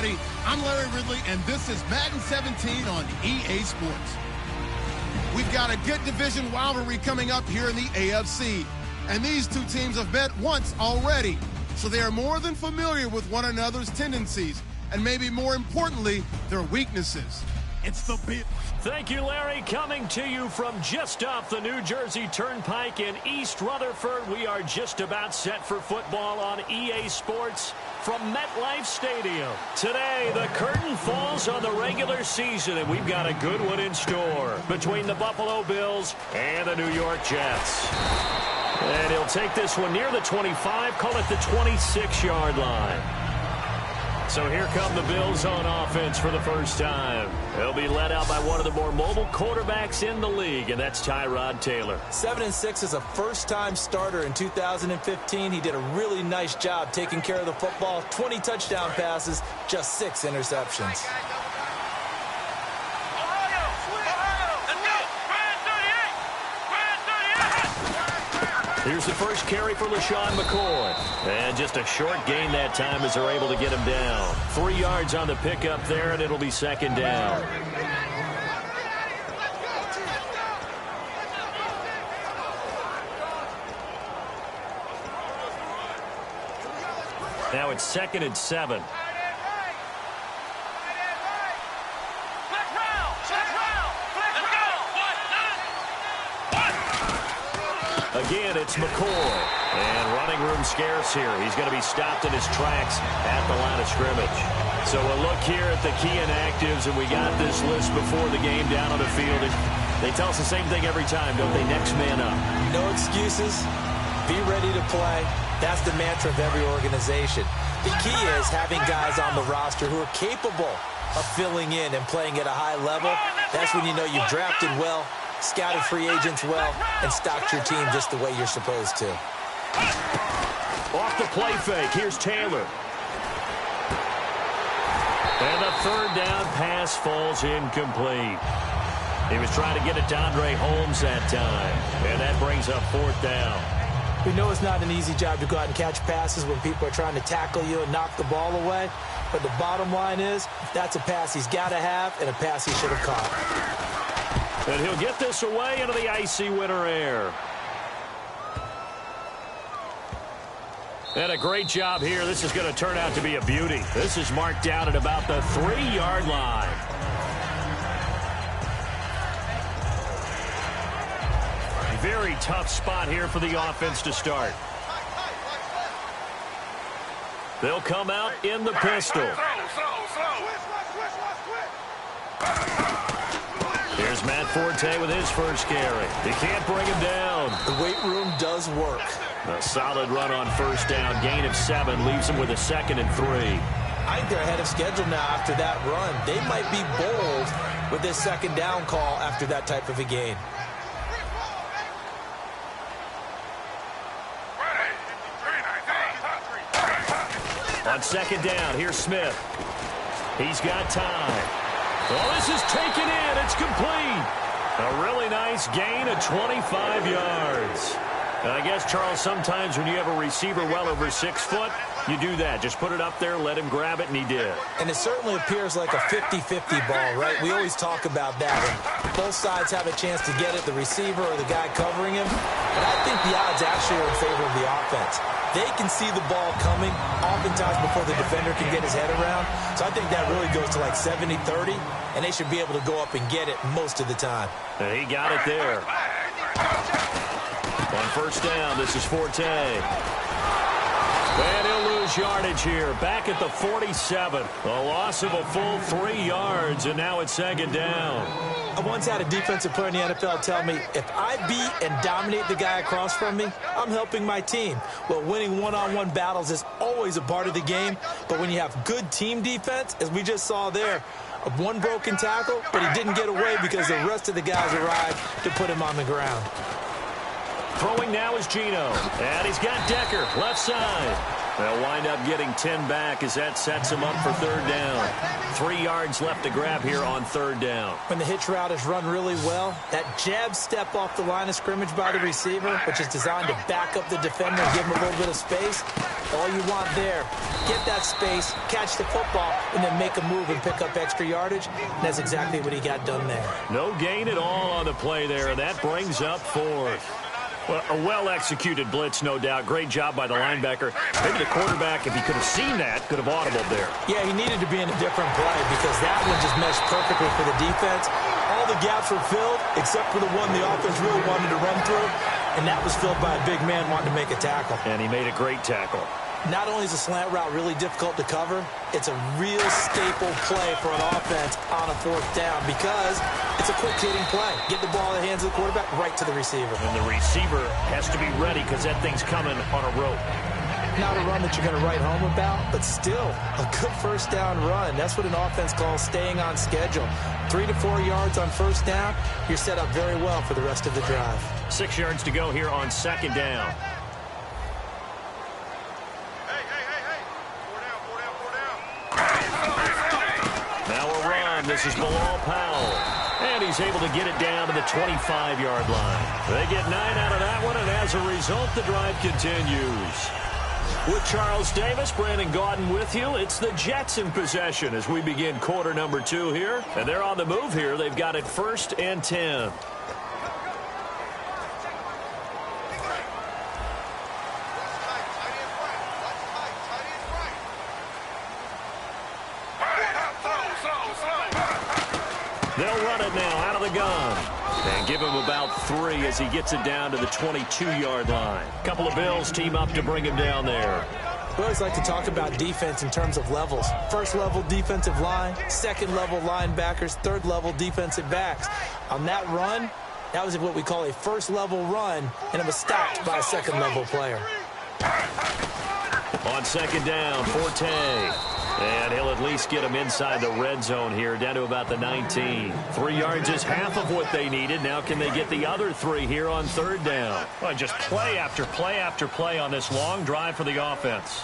everybody. I'm Larry Ridley, and this is Madden 17 on EA Sports. We've got a good division rivalry coming up here in the AFC, and these two teams have met once already, so they are more than familiar with one another's tendencies, and maybe more importantly, their weaknesses. It's the big... Thank you, Larry. Coming to you from just off the New Jersey Turnpike in East Rutherford, we are just about set for football on EA Sports from MetLife Stadium. Today, the curtain falls on the regular season, and we've got a good one in store between the Buffalo Bills and the New York Jets. And he'll take this one near the 25, call it the 26-yard line. So here come the Bills on offense for the first time. They'll be led out by one of the more mobile quarterbacks in the league, and that's Tyrod Taylor. 7-6 as a first-time starter in 2015. He did a really nice job taking care of the football. 20 touchdown passes, just 6 interceptions. Here's the first carry for LaShawn McCoy. And just a short gain that time as they're able to get him down. 3 yards on the pickup there, and it'll be second down. Now it's 2nd and 7. Again, it's McCoy. And running room scarce here. He's going to be stopped in his tracks at the line of scrimmage. So we'll look here at the key inactives, and we got this list before the game down on the field. They tell us the same thing every time, don't they? Next man up. No excuses. Be ready to play. That's the mantra of every organization. The key is having guys on the roster who are capable of filling in and playing at a high level. That's when you know you've drafted well, scouted free agents well, and stocked your team just the way you're supposed to. Off the play fake, here's Taylor. And the third down pass falls incomplete. He was trying to get it to Andre Holmes that time, and that brings up 4th down. We know it's not an easy job to go out and catch passes when people are trying to tackle you and knock the ball away, but the bottom line is that's a pass he's got to have and a pass he should have caught. And he'll get this away into the icy winter air. And a great job here. This is going to turn out to be a beauty. This is marked down at about the 3-yard line. Very tough spot here for the offense to start. They'll come out in the pistol. Here's Matt Forte with his first carry. He can't bring him down. The weight room does work. A solid run on first down. Gain of 7 leaves him with a 2nd and 3. I think they're ahead of schedule now after that run. They might be bold with this 2nd down call after that type of a gain. On 2nd down, here's Smith. He's got time. Well, this is taken in. It's complete. A really nice gain of 25 yards. And I guess, Charles, sometimes when you have a receiver well over 6 foot, you do that. Just put it up there, let him grab it, and he did. And it certainly appears like a 50-50 ball, right? We always talk about that. And both sides have a chance to get it, the receiver or the guy covering him. But I think the odds actually are in favor of the offense. They can see the ball coming oftentimes before the defender can get his head around. So I think that really goes to like 70-30, and they should be able to go up and get it most of the time. And he got it there. On first down, this is Forte. And he'll lose yardage here. Back at the 47. A loss of a full 3 yards, and now it's 2nd down. I once had a defensive player in the NFL tell me, if I beat and dominate the guy across from me, I'm helping my team. Well, winning one-on-one battles is always a part of the game, but when you have good team defense, as we just saw there, one broken tackle, but he didn't get away because the rest of the guys arrived to put him on the ground. Throwing now is Geno. And he's got Decker, left side. They'll wind up getting 10 back as that sets him up for third down. 3 yards left to grab here on third down. When the hitch route is run really well, that jab step off the line of scrimmage by the receiver, which is designed to back up the defender and give him a little bit of space, all you want there, get that space, catch the football, and then make a move and pick up extra yardage. And that's exactly what he got done there. No gain at all on the play there, and that brings up fourth. Well, a well-executed blitz, no doubt. Great job by the linebacker. Maybe the quarterback, if he could have seen that, could have audibled there. Yeah, he needed to be in a different play because that one just meshed perfectly for the defense. All the gaps were filled except for the one the offense really wanted to run through, and that was filled by a big man wanting to make a tackle. And he made a great tackle. Not only is a slant route really difficult to cover, it's a real staple play for an offense on a fourth down because it's a quick-hitting play. Get the ball in the hands of the quarterback right to the receiver. And the receiver has to be ready because that thing's coming on a rope. Not a run that you're going to write home about, but still a good first down run. That's what an offense calls staying on schedule. 3 to 4 yards on first down, you're set up very well for the rest of the drive. 6 yards to go here on second down. This is Bilal Powell. And he's able to get it down to the 25-yard line. They get 9 out of that one, and as a result, the drive continues. With Charles Davis, Brandon Gaudin with you. It's the Jets in possession as we begin quarter number 2 here. And they're on the move here. They've got it 1st and 10. They'll run it now out of the gun. And give him about 3 as he gets it down to the 22-yard line. A couple of Bills team up to bring him down there. We always like to talk about defense in terms of levels. First-level defensive line, second-level linebackers, third-level defensive backs. On that run, that was what we call a first-level run, and it was stopped by a second-level player. On second down, Forte. And he'll at least get him inside the red zone here, down to about the 19. 3 yards is half of what they needed. Now can they get the other 3 here on third down? Well, just play after play after play on this long drive for the offense.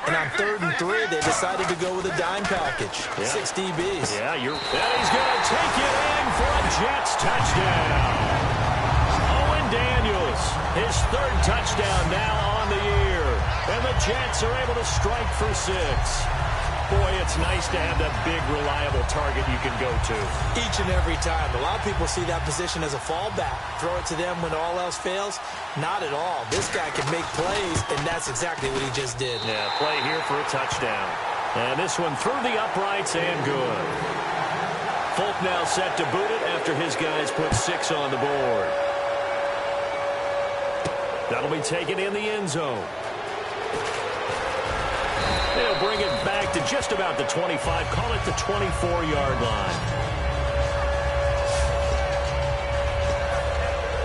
And on 3rd and 3, they decided to go with a dime package. Yeah. 6 DBs. Yeah, and he's going to take it in for a Jets touchdown. Owen Daniels, his 3rd touchdown now on the year. And the Jets are able to strike for 6. Boy, it's nice to have that big, reliable target you can go to. Each and every time. A lot of people see that position as a fallback. Throw it to them when all else fails. Not at all. This guy can make plays, and that's exactly what he just did. Yeah, play here for a touchdown. And this one through the uprights and good. Folk now set to boot it after his guys put 6 on the board. That'll be taken in the end zone. They'll bring it back to just about the 25. Call it the 24-yard line.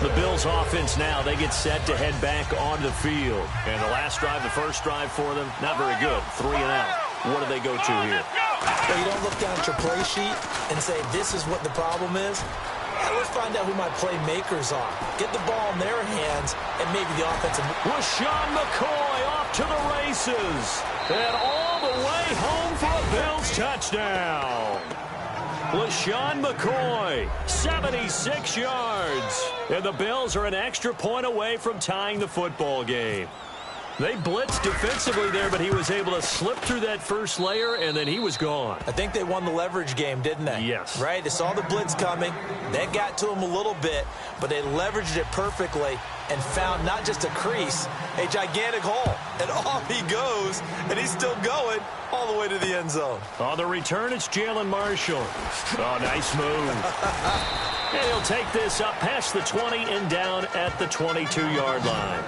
The Bills offense now, they get set to head back onto the field. And the last drive, the first drive for them, not very good. 3 and out. What do they go to here? Well, you don't look down at your play sheet and say, this is what the problem is. Let's find out who my playmakers are. Get the ball in their hands, and maybe the offensive... LeSean McCoy off to the races. And all the way home for a Bills touchdown. LeSean McCoy, 76 yards. And the Bills are an extra point away from tying the football game. They blitzed defensively there, but he was able to slip through that first layer, and then he was gone. I think they won the leverage game, didn't they? Yes. Right? They saw the blitz coming. That got to him a little bit, but they leveraged it perfectly and found not just a crease, a gigantic hole. And off he goes, and he's still going all the way to the end zone. On the return, it's Jalen Marshall. Oh, nice move. And he'll take this up past the 20 and down at the 22-yard line.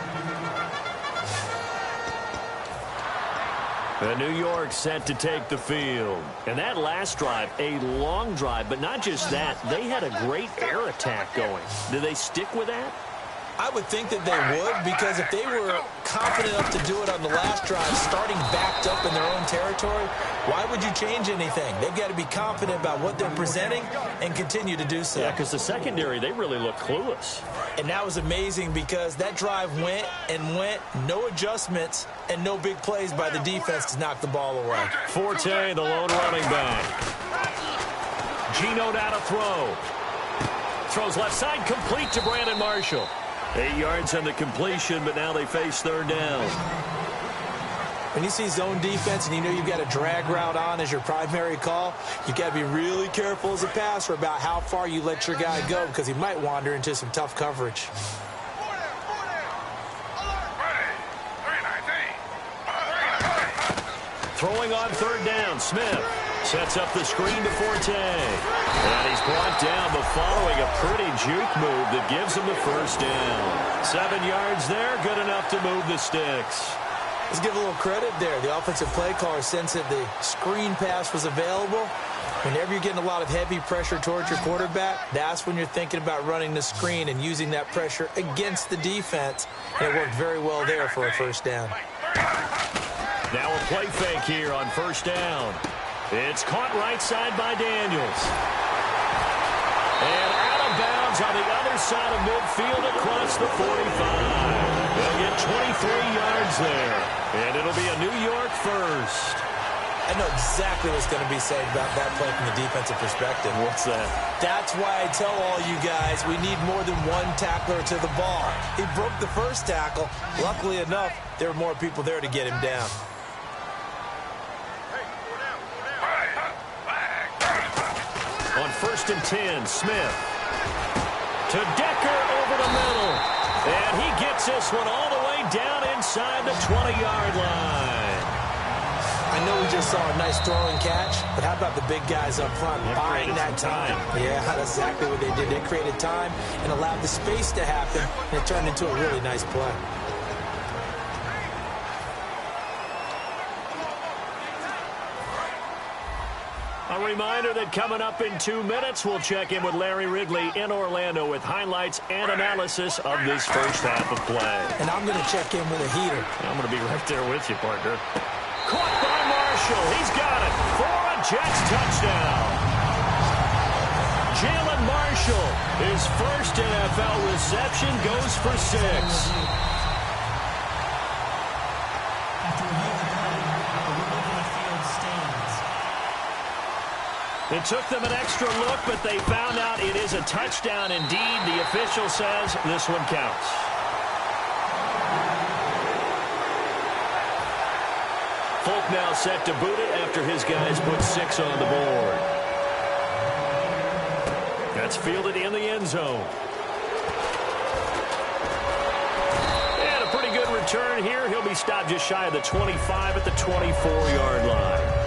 The New York set to take the field. And that last drive, a long drive, but not just that. They had a great air attack going. Do they stick with that? I would think that they would, because if they were confident enough to do it on the last drive, starting backed up in their own territory, why would you change anything? They've got to be confident about what they're presenting and continue to do so. Yeah, because the secondary, they really look clueless. And that was amazing because that drive went and went, no adjustments and no big plays by the defense to knock the ball away. Forte, the lone running back. Geno down to throw. Throws left side, complete to Brandon Marshall. 8 yards on the completion, but now they face third down. When you see zone defense and you know you've got a drag route on as your primary call, you've got to be really careful as a passer about how far you let your guy go because he might wander into some tough coverage. Throwing on third down, Smith sets up the screen to Forte. And he's brought down, but following a pretty juke move that gives him the first down. 7 yards there, good enough to move the sticks. Let's give a little credit there. The offensive play caller sensed that the screen pass was available. Whenever you're getting a lot of heavy pressure towards your quarterback, that's when you're thinking about running the screen and using that pressure against the defense. And it worked very well there for a first down. Now a play fake here on first down. It's caught right side by Daniels. And out of bounds on the other side of midfield across the 45. They'll get 23 yards there. And it'll be a New York first. I know exactly what's going to be said about that play from the defensive perspective. What's that? That's why I tell all you guys we need more than one tackler to the ball. He broke the first tackle. Luckily enough, there were more people there to get him down. On 1st and 10, Smith to Decker over the middle. And he gets this one all the way down inside the 20-yard line. I know we just saw a nice throwing catch, but how about the big guys up front buying that time? Yeah, that's exactly what they did. They created time and allowed the space to happen, and it turned into a really nice play. A reminder that coming up in 2 minutes, we'll check in with Larry Wrigley in Orlando with highlights and analysis of this first half of play. And I'm going to check in with a heater. I'm going to be right there with you, partner. Caught by Marshall. He's got it for a Jets touchdown. Jalen Marshall, his first NFL reception, goes for 6. It took them an extra look, but they found out it is a touchdown indeed. The official says this one counts. Folk now set to boot it after his guys put 6 on the board. That's fielded in the end zone. And a pretty good return here. He'll be stopped just shy of the 25 at the 24-yard line.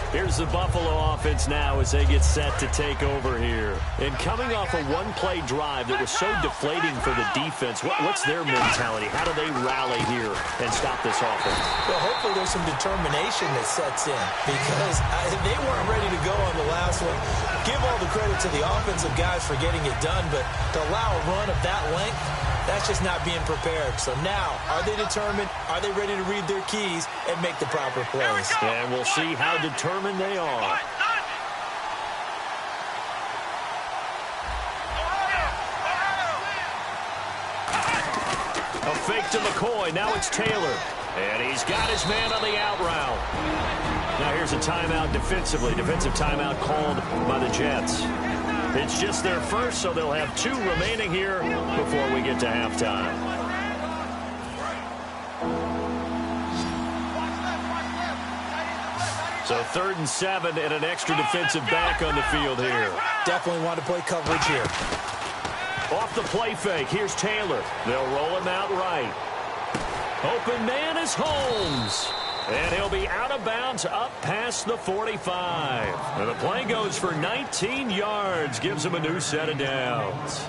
Here's the Buffalo offense now as they get set to take over here. And coming off a one-play drive that was so deflating for the defense, what's their mentality? How do they rally here and stop this offense? Well, hopefully there's some determination that sets in because they weren't ready to go on the last one. Give all the credit to the offensive guys for getting it done, but to allow a run of that length, that's just not being prepared. So now, are they determined? Are they ready to read their keys and make the proper plays? And we'll see how determined they are. A fake to McCoy. Now it's Taylor. And he's got his man on the out route. Now here's a timeout defensively. Defensive timeout called by the Jets. It's just their first, so they'll have 2 remaining here before we get to halftime. So 3rd and 7 and an extra defensive back on the field here. Definitely want to play coverage here. Off the play fake, here's Taylor. They'll roll him out right. Open man is Holmes. And he'll be out of bounds up past the 45. And the play goes for 19 yards. Gives him a new set of downs.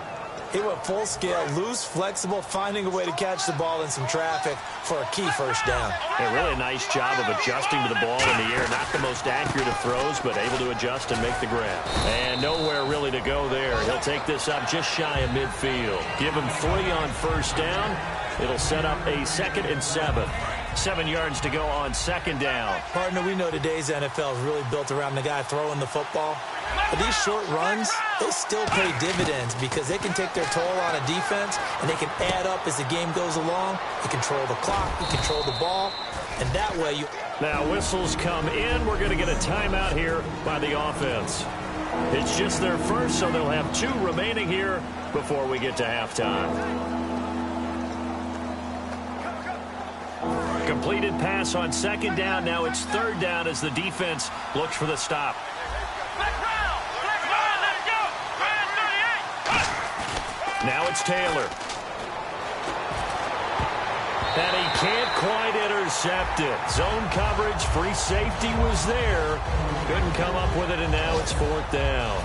He went full scale, loose, flexible, finding a way to catch the ball in some traffic for a key first down. A really nice job of adjusting to the ball in the air. Not the most accurate of throws, but able to adjust and make the grab. And nowhere really to go there. He'll take this up just shy of midfield. Give him 3 on first down. It'll set up a 2nd and 7. 7 yards to go on second down. Partner, we know today's NFL is really built around the guy throwing the football. But these short runs, they still pay dividends because they can take their toll on a defense, and they can add up as the game goes along. You control the clock, you control the ball, and that way you... Now whistles come in. We're going to get a timeout here by the offense. It's just their first, so they'll have 2 remaining here before we get to halftime. Completed pass on second down. Now it's third down as the defense looks for the stop. Now it's Taylor. And he can't quite intercept it. Zone coverage, free safety was there. Couldn't come up with it, and now it's fourth down.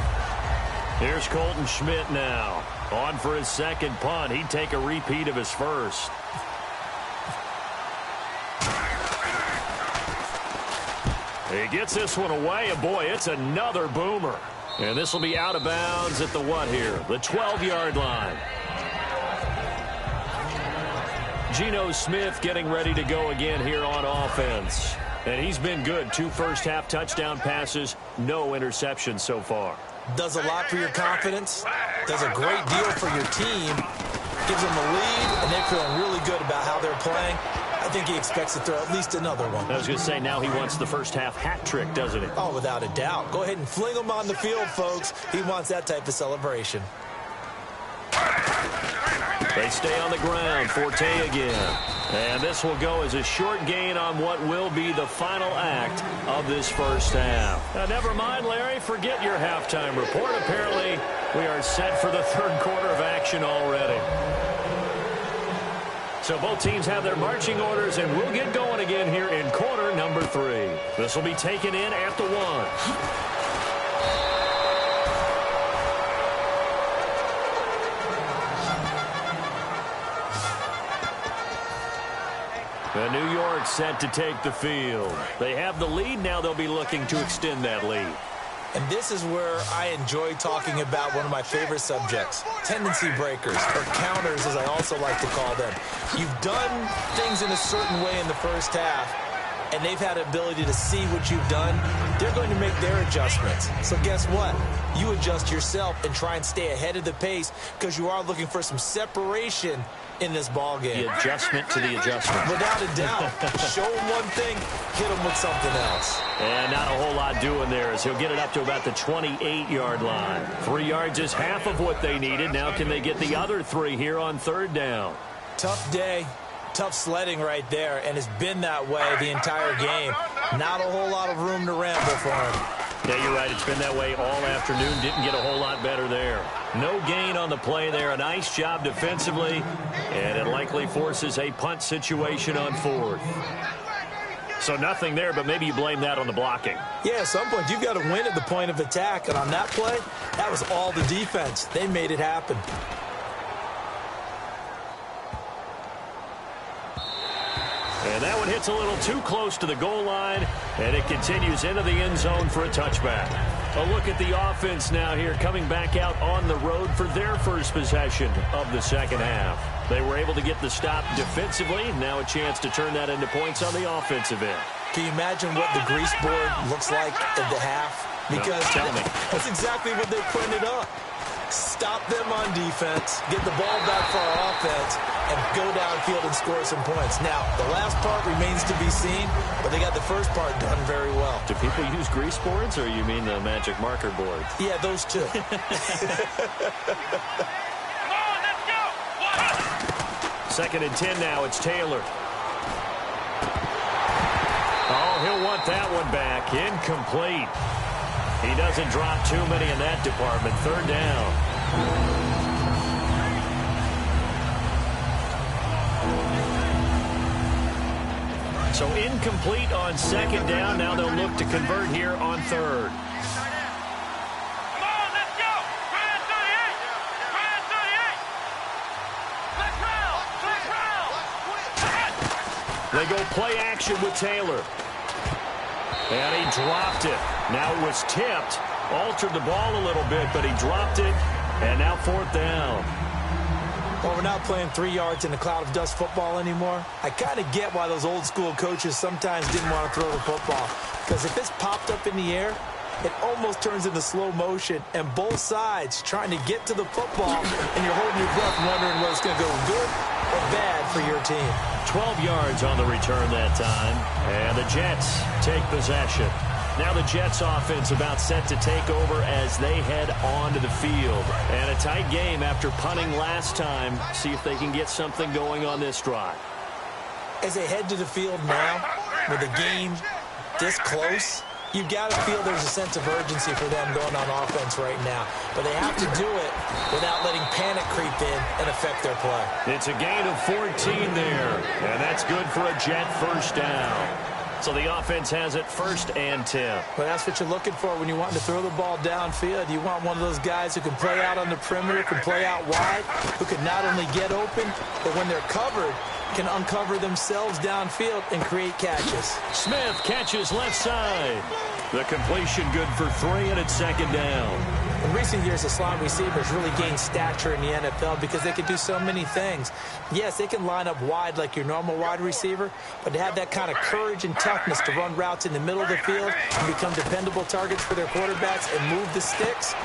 Here's Colton Schmidt now. On for his second punt. He'd take a repeat of his first. He gets this one away, and boy, it's another boomer. And this will be out of bounds at the what here? The 12-yard line. Geno Smith getting ready to go again here on offense. And he's been good. 2 first-half touchdown passes, no interceptions so far. Does a lot for your confidence. Does a great deal for your team. Gives them the lead, and they're feeling really good about how they're playing. I think he expects to throw at least another one. I was going to say, now he wants the first-half hat trick, doesn't he? Oh, without a doubt. Go ahead and fling him on the field, folks. He wants that type of celebration. They stay on the ground. Forte again. And this will go as a short gain on what will be the final act of this first half. Now, never mind, Larry. Forget your halftime report. Apparently, we are set for the third quarter of action already. So both teams have their marching orders, and we'll get going again here in quarter number 3. This will be taken in at the 1. The New York set to take the field. They have the lead. Now they'll be looking to extend that lead. And this is where I enjoy talking about one of my favorite subjects, tendency breakers, or counters as I also like to call them. You've done things in a certain way in the first half, and they've had the ability to see what you've done. They're going to make their adjustments. So guess what? You adjust yourself and try and stay ahead of the pace because you are looking for some separation in this ball game. The adjustment to the adjustment. Without a doubt. Show him one thing, hit him with something else. And not a whole lot doing there as he'll get it up to about the 28-yard line. 3 yards is half of what they needed. Now can they get the other 3 here on third down? Tough day. Tough sledding right there, and it's been that way the entire game. Not a whole lot of room to ramble for him. Yeah, you're right. It's been that way all afternoon. Didn't get a whole lot better there. No gain on the play there. A nice job defensively, and it likely forces a punt situation on 4th. So nothing there, but maybe you blame that on the blocking. Yeah, at some point, you've got to win at the point of attack, and on that play, that was all the defense. They made it happen. And that one hits a little too close to the goal line, and it continues into the end zone for a touchback. A look at the offense now here, coming back out on the road for their first possession of the second half. They were able to get the stop defensively. Now a chance to turn that into points on the offensive end. Can you imagine what the grease board looks like at the half? Because no, tell me. That's exactly what they printed up. Stop them on defense, get the ball back for our offense, and go downfield and score some points. Now, the last part remains to be seen, but they got the first part done very well. Do people use grease boards, or you mean the magic marker board? Yeah, those two. Second and 10 now. It's Taylor. Oh, he'll want that one back. Incomplete. He doesn't drop too many in that department. Third down. So incomplete on second down. Now they'll look to convert here on third. They go play action with Taylor. And he dropped it. Now it was tipped. Altered the ball a little bit, but he dropped it. And now fourth down. Well, we're not playing 3 yards in a cloud of dust football anymore. I kind of get why those old school coaches sometimes didn't want to throw the football. Because if it's popped up in the air, it almost turns into slow motion, and both sides trying to get to the football, and you're holding your breath wondering whether it's going to go good or bad for your team. 12 yards on the return that time, and the Jets take possession. Now the Jets offense about set to take over as they head onto the field. And a tight game after punting last time. See if they can get something going on this drive. As they head to the field now, with the game this close, you've got to feel there's a sense of urgency for them going on offense right now. But they have to do it without letting panic creep in and affect their play. It's a gain of 14 there, and that's good for a Jet first down. So the offense has it 1st and 10. Well, that's what you're looking for when you want to throw the ball downfield. You want one of those guys who can play out on the perimeter, can play out wide, who can not only get open, but when they're covered, can uncover themselves downfield and create catches. Smith catches left side. The completion good for 3, and it's 2nd down. In recent years, the slot receivers really gained stature in the NFL because they can do so many things. Yes, they can line up wide like your normal wide receiver, but to have that kind of courage and toughness to run routes in the middle of the field and become dependable targets for their quarterbacks and move the sticks,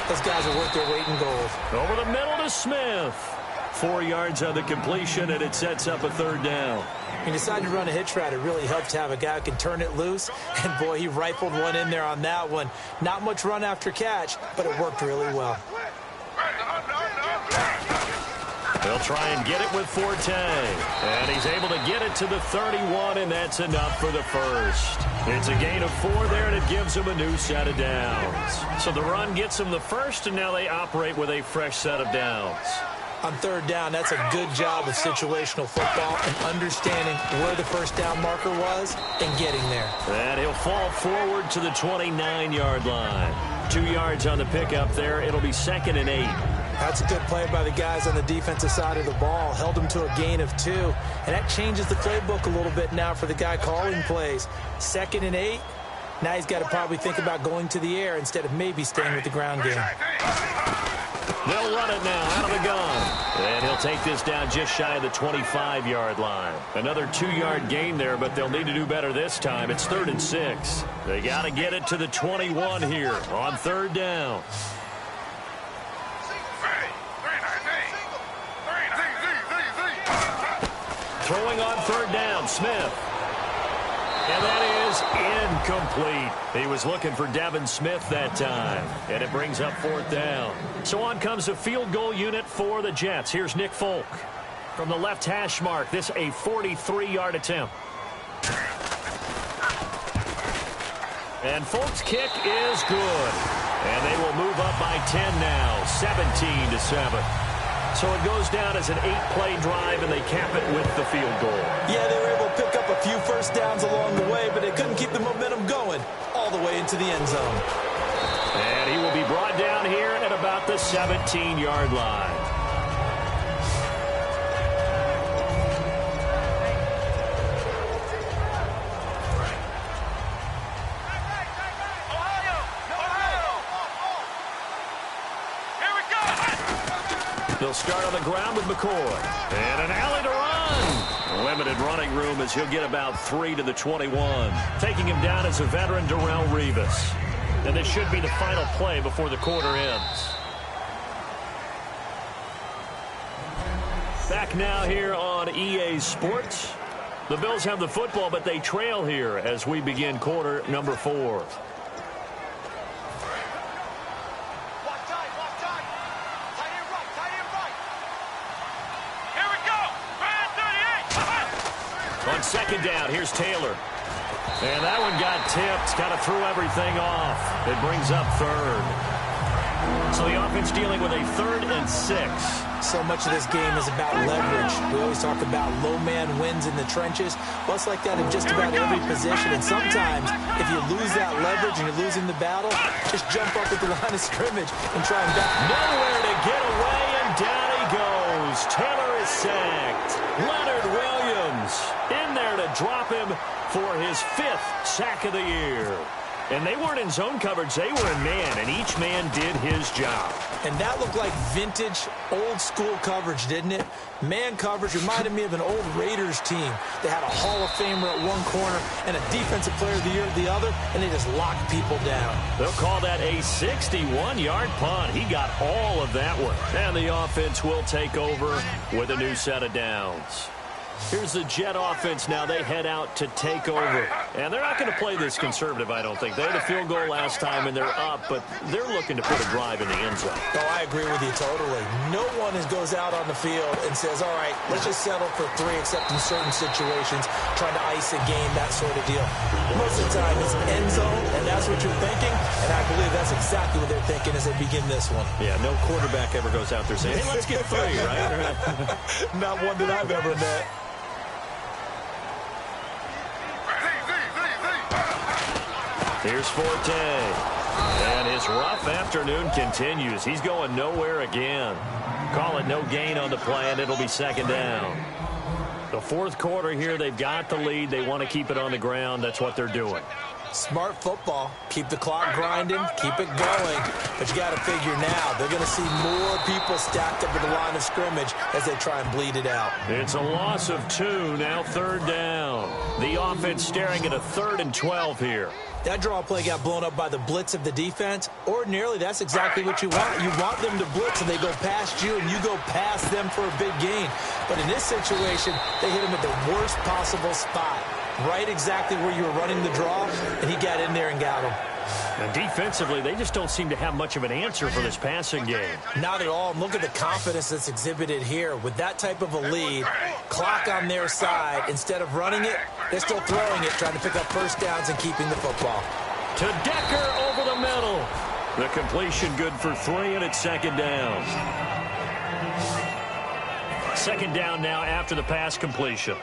those guys are worth their weight in gold. Over the middle to Smith. 4 yards on the completion, and it sets up a 3rd down. He decided to run a hitch route. It really helped to have a guy who can turn it loose. And, boy, he rifled one in there on that one. Not much run after catch, but it worked really well. They'll try and get it with Forte. And he's able to get it to the 31, and that's enough for the first. It's a gain of 4 there, and it gives them a new set of downs. So the run gets them the first, and now they operate with a fresh set of downs. On 3rd down, that's a good job of situational football and understanding where the first down marker was and getting there. And he'll fall forward to the 29-yard line. 2 yards on the pickup there. It'll be 2nd and 8. That's a good play by the guys on the defensive side of the ball. Held them to a gain of 2. And that changes the playbook a little bit now for the guy calling plays. 2nd and 8. Now he's got to probably think about going to the air instead of maybe staying with the ground game. They'll run it now out of the gun. And he'll take this down just shy of the 25-yard line. Another 2-yard gain there, but they'll need to do better this time. It's 3rd and 6. They got to get it to the 21 here on 3rd down. Throwing on 3rd down, Smith. And that is incomplete. He was looking for Devin Smith that time. And it brings up 4th down. So on comes a field goal unit for the Jets. Here's Nick Folk. From the left hash mark, this a 43-yard attempt. And Folk's kick is good. And they will move up by 10 now, 17-7. So it goes down as an 8-play drive, and they cap it with the field goal. Yeah, they were able to pick up a few first downs along the way, but they couldn't keep the momentum going all the way into the end zone. And he will be brought down here at about the 17-yard line. They'll start on the ground with McCoy. And an alley to run. Limited running room as he'll get about 3 to the 21. Taking him down is a veteran, Darrelle Revis. And this should be the final play before the quarter ends. Back now here on EA Sports. The Bills have the football, but they trail here as we begin quarter number 4. On 2nd down, here's Taylor. And that one got tipped, kind of threw everything off. It brings up 3rd. So the offense dealing with a 3rd and 6. So much of this game is about leverage. We always talk about low man wins in the trenches. Well, it's like that in just about every position. And sometimes, if you lose that leverage and you're losing the battle, just jump up at the line of scrimmage and try and back. Nowhere to get away, and down he goes. Taylor is sacked. Leonard Williams in there to drop him for his 5th sack of the year. And they weren't in zone coverage. They were in man, and each man did his job. And that looked like vintage, old-school coverage, didn't it? Man coverage reminded me of an old Raiders team. They had a Hall of Famer at one corner and a Defensive Player of the Year at the other, and they just locked people down. They'll call that a 61-yard punt. He got all of that one. And the offense will take over with a new set of downs. Here's the Jet offense now. They head out to take over. And they're not going to play this conservative, I don't think. They had a field goal last time, and they're up, but they're looking to put a drive in the end zone. Oh, I agree with you totally. No one goes out on the field and says, all right, let's just settle for 3, except in certain situations, trying to ice a game, that sort of deal. Most of the time, it's end zone, and that's what you're thinking, and I believe that's exactly what they're thinking as they begin this one. Yeah, no quarterback ever goes out there saying, hey, let's get 3, right? Not one that I've ever met. Here's Forte. And his rough afternoon continues. He's going nowhere again. Call it no gain on the play, and it'll be second down. The fourth quarter here, they've got the lead. They want to keep it on the ground. That's what they're doing. Smart football. Keep the clock grinding. Keep it going. But you got to figure now, they're going to see more people stacked up at the line of scrimmage as they try and bleed it out. It's a loss of 2, now third down. The offense staring at a 3rd and 12 here. That draw play got blown up by the blitz of the defense. Ordinarily, that's exactly what you want. You want them to blitz, and they go past you, and you go past them for a big gain. But in this situation, they hit him at the worst possible spot, right exactly where you were running the draw, and he got in there and got him. And defensively, they just don't seem to have much of an answer for this passing game. Not at all. And look at the confidence that's exhibited here. With that type of a lead, clock on their side, instead of running it, they're still throwing it, trying to pick up first downs and keeping the football. To Decker over the middle. The completion good for 3, and it's second down. Second down now after the pass completion.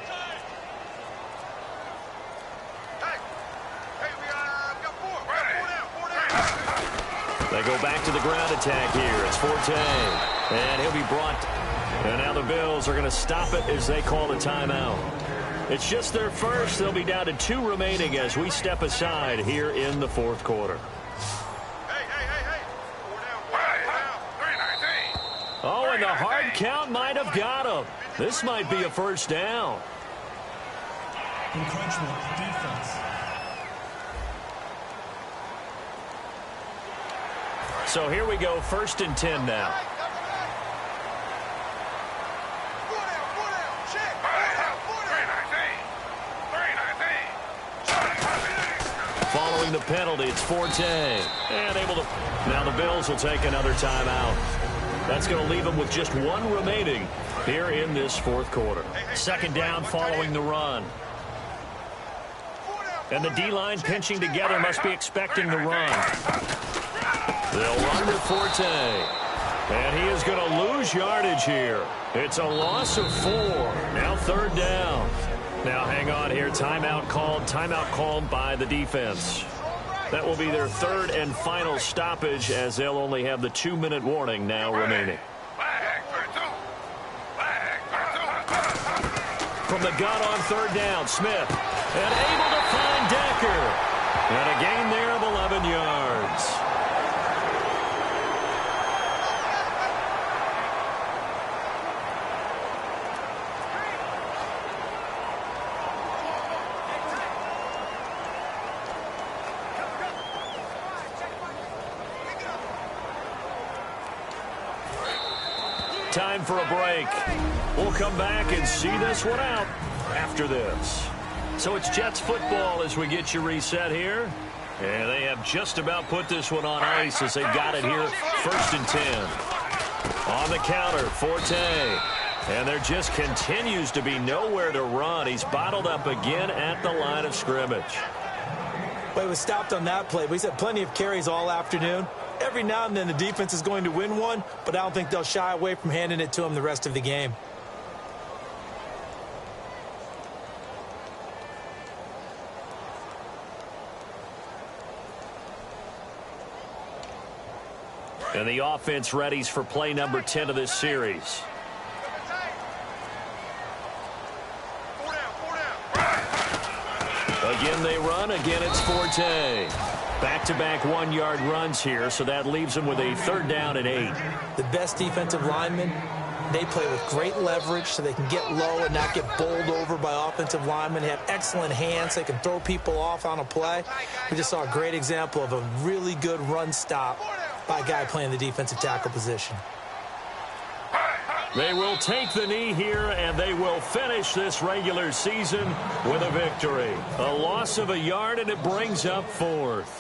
They go back to the ground attack here. It's Forte. And he'll be brought. And now the Bills are going to stop it as they call a timeout. It's just their first. They'll be down to 2 remaining as we step aside here in the fourth quarter. Oh, and the hard count might have got him. This might be a first down. Encroachment, defense. So here we go, 1st and 10 now. Following the penalty, it's Forte. And able to... Now the Bills will take another timeout. That's going to leave them with just 1 remaining here in this fourth quarter. Second down following the run. And the D-line pinching together must be expecting the run. They'll run with Forte. And he is going to lose yardage here. It's a loss of 4. Now third down. Now hang on here. Timeout called by the defense. That will be their 3rd and final stoppage as they'll only have the 2-minute warning now remaining. From the gun on third down, Smith. And able to find Decker. And a gain there of 11 yards. Time for a break. We'll come back and see this one out after this. So it's Jets football as we get you reset here. And they have just about put this one on ice as they've got it here. 1st and 10. On the counter, Forte. And there just continues to be nowhere to run. He's bottled up again at the line of scrimmage. Well, he was stopped on that play, but he's had plenty of carries all afternoon. Every now and then the defense is going to win one, but I don't think they'll shy away from handing it to him the rest of the game. And the offense readies for play number 10 of this series. Again they run. Again it's Forte. Back-to-back one-yard runs here, so that leaves them with a 3rd down and 8. The best defensive linemen, they play with great leverage so they can get low and not get bowled over by offensive linemen. They have excellent hands. They can throw people off on a play. We just saw a great example of a really good run stop by a guy playing the defensive tackle position. They will take the knee here, and they will finish this regular season with a victory. A loss of a yard, and it brings up 4th.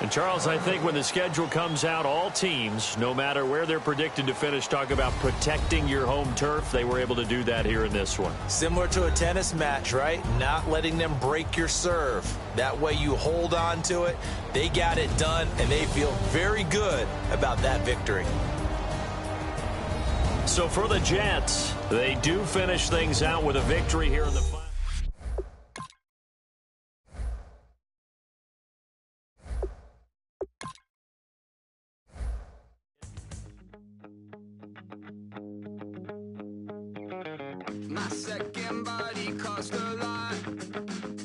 And, Charles, I think when the schedule comes out, all teams, no matter where they're predicted to finish, talk about protecting your home turf. They were able to do that here in this one. Similar to a tennis match, right? Not letting them break your serve. That way you hold on to it. They got it done, and they feel very good about that victory. So for the Jets, they do finish things out with a victory here in the final. My second body cost a lot.